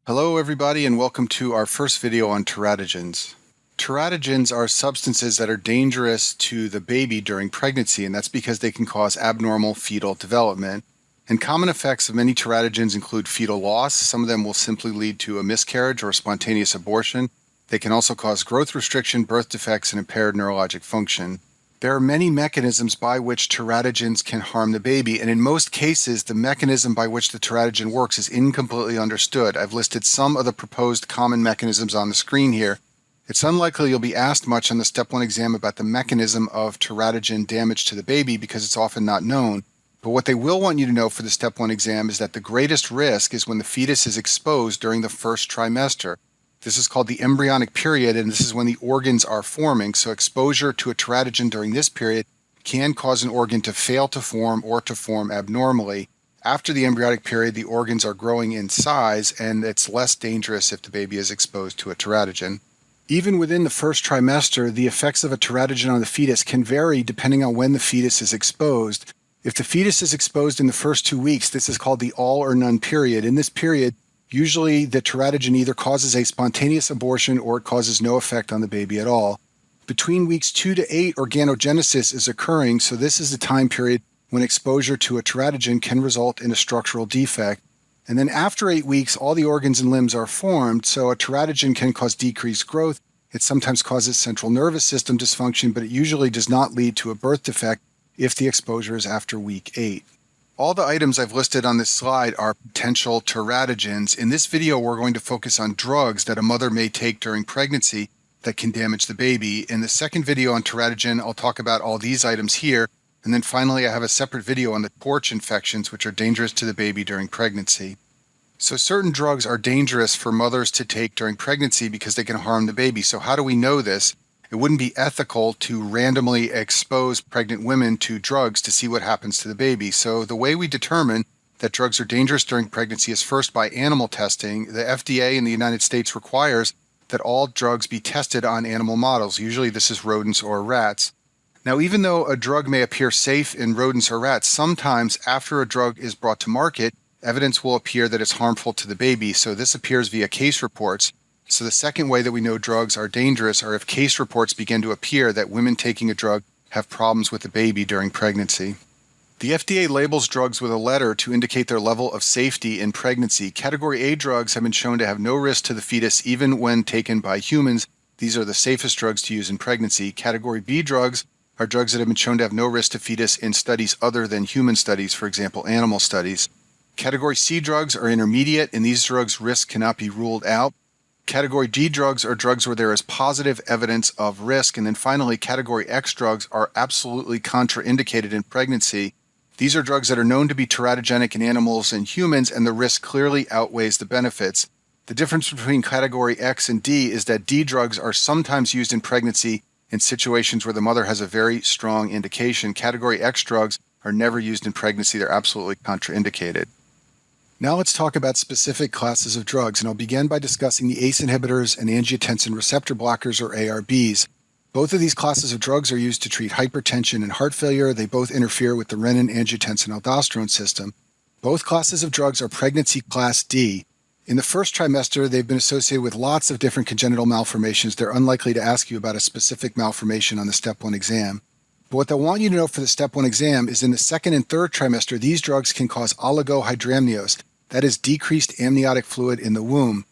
Hello everybody and welcome to our first video on teratogens. Teratogens are substances that are dangerous to the baby during pregnancy, and that's because they can cause abnormal fetal development. And common effects of many teratogens include fetal loss. Some of them will simply lead to a miscarriage or a spontaneous abortion. They can also cause growth restriction, birth defects, and impaired neurologic function. There are many mechanisms by which teratogens can harm the baby, and in most cases, the mechanism by which the teratogen works is incompletely understood. I've listed some of the proposed common mechanisms on the screen here. It's unlikely you'll be asked much on the Step 1 exam about the mechanism of teratogen damage to the baby because it's often not known. But what they will want you to know for the Step 1 exam is that the greatest risk is when the fetus is exposed during the first trimester. This is called the embryonic period, and this is when the organs are forming. So exposure to a teratogen during this period can cause an organ to fail to form or to form abnormally. After the embryonic period, the organs are growing in size, and it's less dangerous if the baby is exposed to a teratogen. Even within the first trimester, the effects of a teratogen on the fetus can vary depending on when the fetus is exposed. If the fetus is exposed in the first 2 weeks, this is called the all or none period. In this period, usually the teratogen either causes a spontaneous abortion or it causes no effect on the baby at all. Between weeks 2 to 8, organogenesis is occurring, so this is the time period when exposure to a teratogen can result in a structural defect. And then after 8 weeks, all the organs and limbs are formed, so a teratogen can cause decreased growth. It sometimes causes central nervous system dysfunction, but it usually does not lead to a birth defect if the exposure is after week 8. All the items I've listed on this slide are potential teratogens. In this video, we're going to focus on drugs that a mother may take during pregnancy that can damage the baby. In the second video on teratogen, I'll talk about all these items here. And then finally, I have a separate video on the porch infections, which are dangerous to the baby during pregnancy. So certain drugs are dangerous for mothers to take during pregnancy because they can harm the baby. So how do we know this? It wouldn't be ethical to randomly expose pregnant women to drugs to see what happens to the baby. So the way we determine that drugs are dangerous during pregnancy is first by animal testing. The FDA in the United States requires that all drugs be tested on animal models. Usually this is rodents or rats. Now, even though a drug may appear safe in rodents or rats, sometimes after a drug is brought to market, evidence will appear that it's harmful to the baby. So this appears via case reports. So the second way that we know drugs are dangerous are if case reports begin to appear that women taking a drug have problems with the baby during pregnancy. The FDA labels drugs with a letter to indicate their level of safety in pregnancy. Category A drugs have been shown to have no risk to the fetus even when taken by humans. These are the safest drugs to use in pregnancy. Category B drugs are drugs that have been shown to have no risk to fetus in studies other than human studies, for example, animal studies. Category C drugs are intermediate. In these drugs, risk cannot be ruled out. Category D drugs are drugs where there is positive evidence of risk. And then finally, Category X drugs are absolutely contraindicated in pregnancy. These are drugs that are known to be teratogenic in animals and humans, and the risk clearly outweighs the benefits. The difference between Category X and D is that D drugs are sometimes used in pregnancy in situations where the mother has a very strong indication. Category X drugs are never used in pregnancy. They're absolutely contraindicated. Now let's talk about specific classes of drugs, and I'll begin by discussing the ACE inhibitors and angiotensin receptor blockers, or ARBs. Both of these classes of drugs are used to treat hypertension and heart failure. They both interfere with the renin-angiotensin-aldosterone system. Both classes of drugs are pregnancy class D. In the first trimester, they've been associated with lots of different congenital malformations. They're unlikely to ask you about a specific malformation on the Step 1 exam. But what they'll want you to know for the Step 1 exam is in the second and third trimester, these drugs can cause oligohydramnios. That is decreased amniotic fluid in the womb.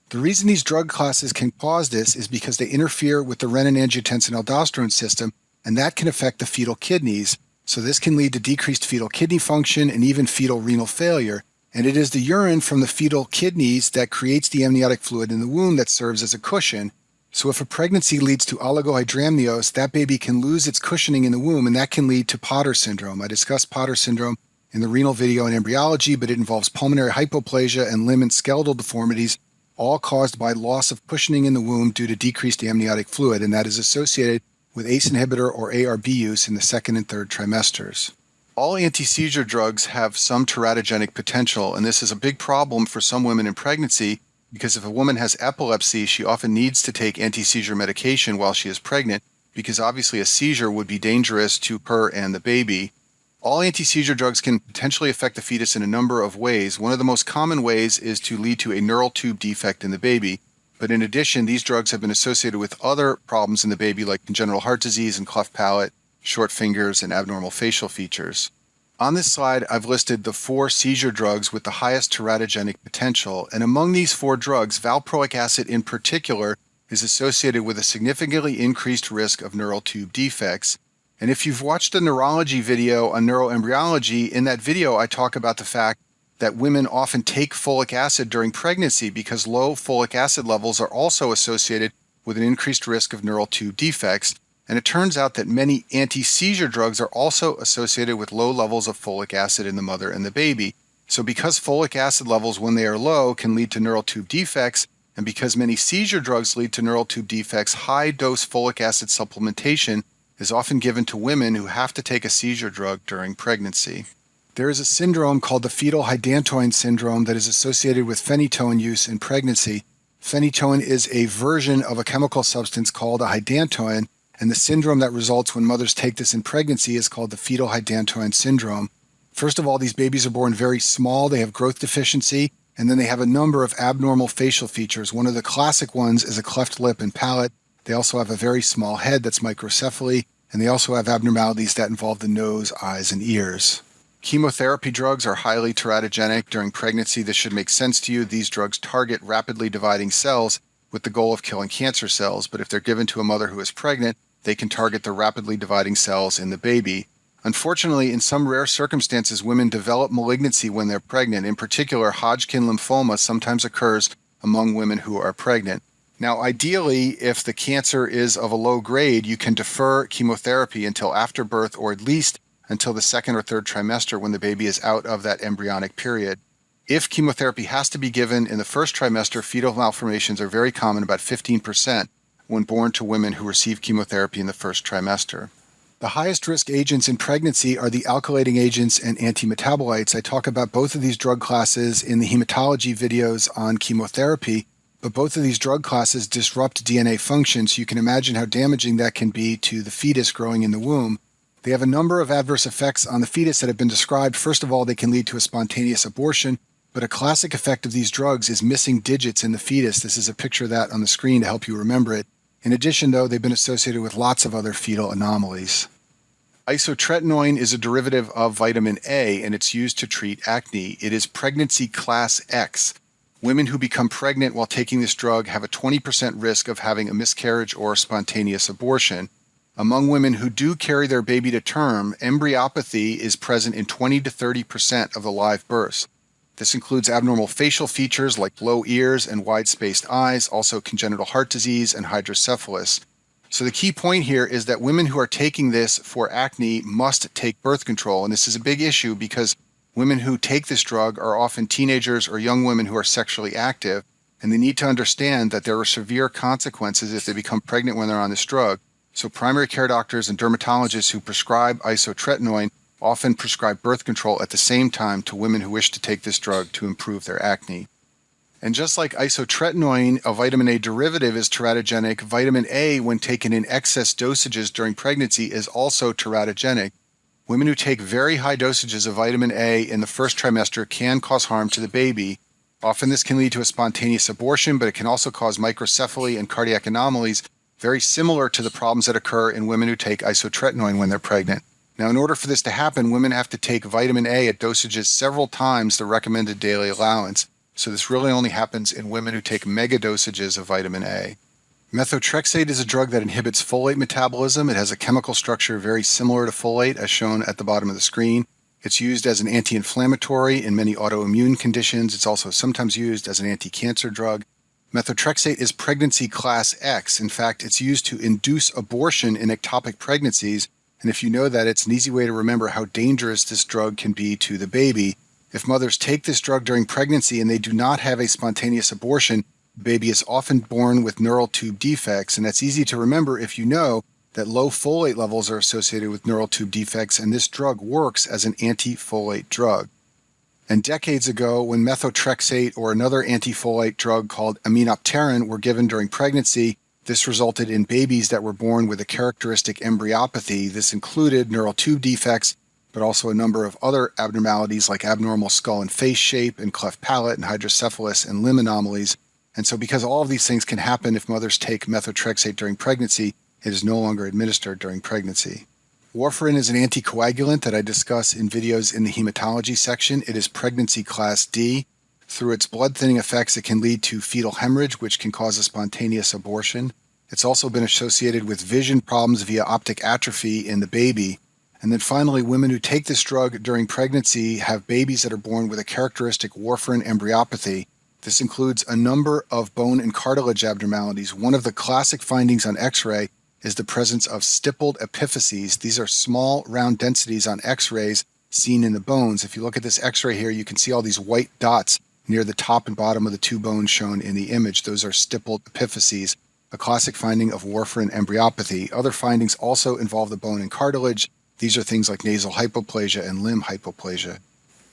The reason these drug classes can cause this is because they interfere with the renin-angiotensin-aldosterone system, and that can affect the fetal kidneys. So this can lead to decreased fetal kidney function and even fetal renal failure. And it is the urine from the fetal kidneys that creates the amniotic fluid in the womb that serves as a cushion. So if a pregnancy leads to oligohydramnios, that baby can lose its cushioning in the womb, and that can lead to Potter syndrome. I discussed Potter syndrome in the renal video in embryology, but it involves pulmonary hypoplasia and limb and skeletal deformities, all caused by loss of cushioning in the womb due to decreased amniotic fluid, and that is associated with ACE inhibitor or ARB use in the second and third trimesters. All anti-seizure drugs have some teratogenic potential, and this is a big problem for some women in pregnancy because if a woman has epilepsy, she often needs to take anti-seizure medication while she is pregnant because obviously a seizure would be dangerous to her and the baby. All anti-seizure drugs can potentially affect the fetus in a number of ways. One of the most common ways is to lead to a neural tube defect in the baby. But in addition, these drugs have been associated with other problems in the baby like congenital heart disease and cleft palate, short fingers, and abnormal facial features. On this slide, I've listed the 4 seizure drugs with the highest teratogenic potential, and among these 4 drugs, valproic acid in particular is associated with a significantly increased risk of neural tube defects. And if you've watched a neurology video on neuroembryology, in that video I talk about the fact that women often take folic acid during pregnancy because low folic acid levels are also associated with an increased risk of neural tube defects. And it turns out that many anti-seizure drugs are also associated with low levels of folic acid in the mother and the baby. So because folic acid levels, when they are low, can lead to neural tube defects, and because many seizure drugs lead to neural tube defects, high-dose folic acid supplementation is often given to women who have to take a seizure drug during pregnancy. There is a syndrome called the fetal hydantoin syndrome that is associated with phenytoin use in pregnancy. Phenytoin is a version of a chemical substance called a hydantoin, and the syndrome that results when mothers take this in pregnancy is called the fetal hydantoin syndrome. First of all, these babies are born very small, they have growth deficiency, and then they have a number of abnormal facial features. One of the classic ones is a cleft lip and palate. They also have a very small head that's microcephaly, and they also have abnormalities that involve the nose, eyes, and ears. Chemotherapy drugs are highly teratogenic during pregnancy. This should make sense to you. These drugs target rapidly dividing cells with the goal of killing cancer cells, but if they're given to a mother who is pregnant, they can target the rapidly dividing cells in the baby. Unfortunately, in some rare circumstances, women develop malignancy when they're pregnant. In particular, Hodgkin lymphoma sometimes occurs among women who are pregnant. Now, ideally, if the cancer is of a low grade, you can defer chemotherapy until after birth, or at least until the 2nd or 3rd trimester when the baby is out of that embryonic period. If chemotherapy has to be given in the 1st trimester, fetal malformations are very common, about 15%, when born to women who receive chemotherapy in the 1st trimester. The highest risk agents in pregnancy are the alkylating agents and antimetabolites. I talk about both of these drug classes in the hematology videos on chemotherapy, but both of these drug classes disrupt DNA function, so you can imagine how damaging that can be to the fetus growing in the womb. They have a number of adverse effects on the fetus that have been described. First of all, they can lead to a spontaneous abortion, but a classic effect of these drugs is missing digits in the fetus. This is a picture of that on the screen to help you remember it. In addition, though, they've been associated with lots of other fetal anomalies. Isotretinoin is a derivative of vitamin A, and it's used to treat acne. It is pregnancy class X. Women who become pregnant while taking this drug have a 20% risk of having a miscarriage or spontaneous abortion. Among women who do carry their baby to term, embryopathy is present in 20 to 30% of the live births. This includes abnormal facial features like low ears and wide-spaced eyes, also congenital heart disease and hydrocephalus. So the key point here is that women who are taking this for acne must take birth control, and this is a big issue because women who take this drug are often teenagers or young women who are sexually active, and they need to understand that there are severe consequences if they become pregnant when they're on this drug. So primary care doctors and dermatologists who prescribe isotretinoin often prescribe birth control at the same time to women who wish to take this drug to improve their acne. And just like isotretinoin, a vitamin A derivative, is teratogenic, vitamin A, when taken in excess dosages during pregnancy, is also teratogenic. Women who take very high dosages of vitamin A in the 1st trimester can cause harm to the baby. Often this can lead to a spontaneous abortion, but it can also cause microcephaly and cardiac anomalies, very similar to the problems that occur in women who take isotretinoin when they're pregnant. Now, in order for this to happen, women have to take vitamin A at dosages several times the recommended daily allowance. So this really only happens in women who take mega dosages of vitamin A. Methotrexate is a drug that inhibits folate metabolism. It has a chemical structure very similar to folate, as shown at the bottom of the screen. It's used as an anti-inflammatory in many autoimmune conditions. It's also sometimes used as an anti-cancer drug. Methotrexate is pregnancy class X. In fact, it's used to induce abortion in ectopic pregnancies. And if you know that, it's an easy way to remember how dangerous this drug can be to the baby. If mothers take this drug during pregnancy and they do not have a spontaneous abortion, the baby is often born with neural tube defects, and that's easy to remember if you know that low folate levels are associated with neural tube defects, and this drug works as an anti-folate drug. And decades ago, when methotrexate or another anti-folate drug called aminopterin were given during pregnancy, this resulted in babies that were born with a characteristic embryopathy. This included neural tube defects, but also a number of other abnormalities like abnormal skull and face shape and cleft palate and hydrocephalus and limb anomalies. And so because all of these things can happen if mothers take methotrexate during pregnancy, it is no longer administered during pregnancy. Warfarin is an anticoagulant that I discuss in videos in the hematology section. It is pregnancy class D. Through its blood-thinning effects, it can lead to fetal hemorrhage, which can cause a spontaneous abortion. It's also been associated with vision problems via optic atrophy in the baby. And then finally, women who take this drug during pregnancy have babies that are born with a characteristic warfarin embryopathy. This includes a number of bone and cartilage abnormalities. One of the classic findings on X-ray is the presence of stippled epiphyses. These are small, round densities on X-rays seen in the bones. If you look at this X-ray here, you can see all these white dots near the top and bottom of the two bones shown in the image. Those are stippled epiphyses, a classic finding of warfarin embryopathy. Other findings also involve the bone and cartilage. These are things like nasal hypoplasia and limb hypoplasia.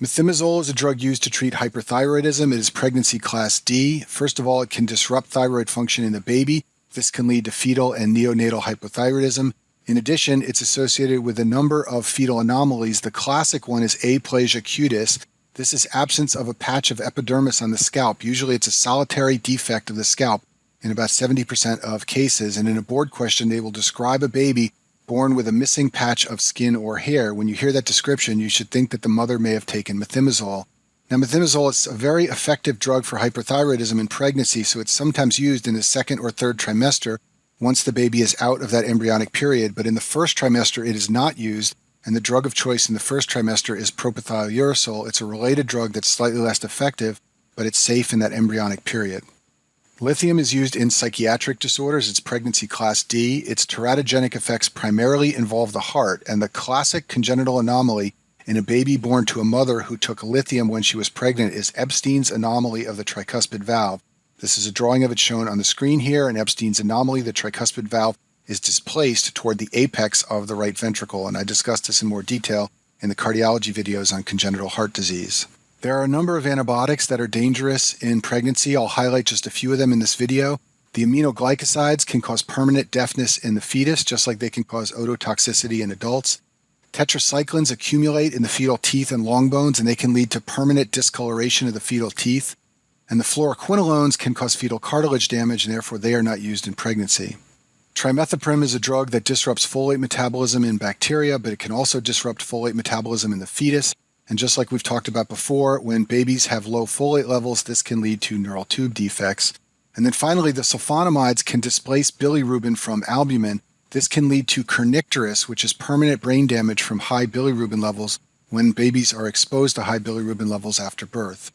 Methimazole is a drug used to treat hyperthyroidism. It is pregnancy class D. First of all, it can disrupt thyroid function in the baby. This can lead to fetal and neonatal hypothyroidism. In addition, it's associated with a number of fetal anomalies. The classic one is aplasia cutis. This is absence of a patch of epidermis on the scalp. Usually it's a solitary defect of the scalp in about 70% of cases. And in a board question, they will describe a baby born with a missing patch of skin or hair. When you hear that description, you should think that the mother may have taken methimazole. Now, methimazole is a very effective drug for hyperthyroidism in pregnancy, so it's sometimes used in the second or third trimester once the baby is out of that embryonic period. But in the first trimester, it is not used, and the drug of choice in the first trimester is propylthiouracil. It's a related drug that's slightly less effective, but it's safe in that embryonic period. Lithium is used in psychiatric disorders. It's pregnancy class D. Its teratogenic effects primarily involve the heart, and the classic congenital anomaly in a baby born to a mother who took lithium when she was pregnant is Ebstein's anomaly of the tricuspid valve. This is a drawing of it shown on the screen here. In Ebstein's anomaly, the tricuspid valve is displaced toward the apex of the right ventricle, and I discussed this in more detail in the cardiology videos on congenital heart disease. There are a number of antibiotics that are dangerous in pregnancy. I'll highlight just a few of them in this video. The aminoglycosides can cause permanent deafness in the fetus, just like they can cause ototoxicity in adults. Tetracyclines accumulate in the fetal teeth and long bones, and they can lead to permanent discoloration of the fetal teeth. And the fluoroquinolones can cause fetal cartilage damage, and therefore they are not used in pregnancy. Trimethoprim is a drug that disrupts folate metabolism in bacteria, but it can also disrupt folate metabolism in the fetus. And just like we've talked about before, when babies have low folate levels, this can lead to neural tube defects. And then finally, the sulfonamides can displace bilirubin from albumin. This can lead to kernicterus, which is permanent brain damage from high bilirubin levels when babies are exposed to high bilirubin levels after birth.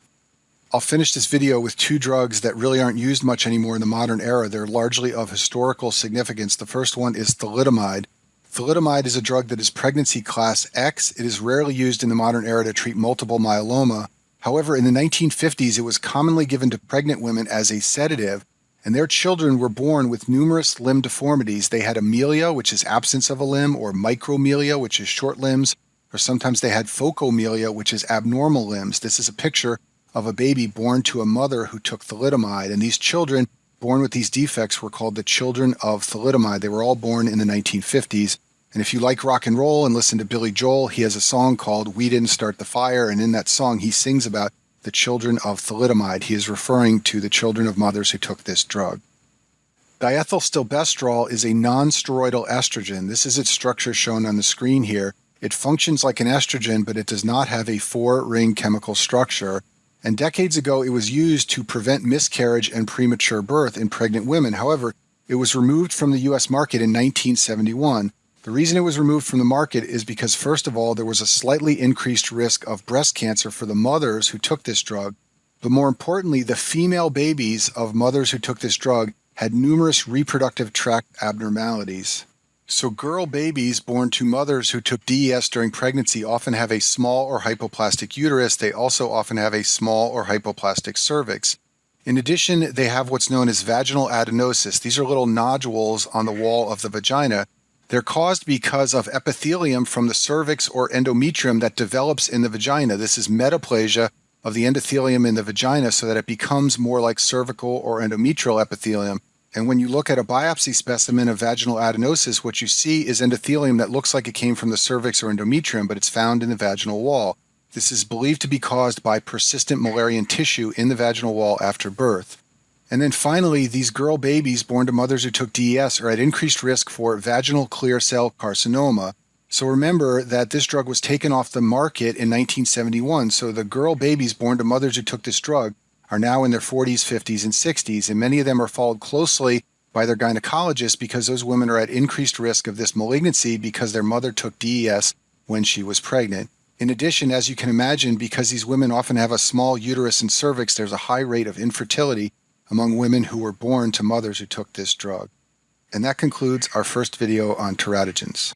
I'll finish this video with two drugs that really aren't used much anymore in the modern era. They're largely of historical significance. The first one is thalidomide. Thalidomide is a drug that is pregnancy class X. It is rarely used in the modern era to treat multiple myeloma. However, in the 1950s, it was commonly given to pregnant women as a sedative, and their children were born with numerous limb deformities. They had amelia, which is absence of a limb, or micromelia, which is short limbs, or sometimes they had phocomelia, which is abnormal limbs. This is a picture of a baby born to a mother who took thalidomide, and these children born with these defects were called the children of thalidomide. They were all born in the 1950s. And if you like rock and roll and listen to Billy Joel, he has a song called We Didn't Start the Fire, and in that song he sings about the children of thalidomide. He is referring to the children of mothers who took this drug. Diethylstilbestrol is a non-steroidal estrogen. This is its structure shown on the screen here. It functions like an estrogen, but it does not have a four-ring chemical structure. And decades ago, it was used to prevent miscarriage and premature birth in pregnant women. However, it was removed from the U.S. market in 1971. The reason it was removed from the market is because, first of all, there was a slightly increased risk of breast cancer for the mothers who took this drug. But more importantly, the female babies of mothers who took this drug had numerous reproductive tract abnormalities. So girl babies born to mothers who took DES during pregnancy often have a small or hypoplastic uterus. They also often have a small or hypoplastic cervix. In addition, they have what's known as vaginal adenosis. These are little nodules on the wall of the vagina. They're caused because of epithelium from the cervix or endometrium that develops in the vagina. This is metaplasia of the endothelium in the vagina so that it becomes more like cervical or endometrial epithelium. And when you look at a biopsy specimen of vaginal adenosis, what you see is endothelium that looks like it came from the cervix or endometrium, but it's found in the vaginal wall. This is believed to be caused by persistent Müllerian tissue in the vaginal wall after birth. And then finally, these girl babies born to mothers who took DES are at increased risk for vaginal clear cell carcinoma. So remember that this drug was taken off the market in 1971. So the girl babies born to mothers who took this drug are now in their 40s, 50s, and 60s, and many of them are followed closely by their gynecologists because those women are at increased risk of this malignancy because their mother took DES when she was pregnant. In addition, as you can imagine, because these women often have a small uterus and cervix, there's a high rate of infertility among women who were born to mothers who took this drug. And that concludes our first video on teratogens.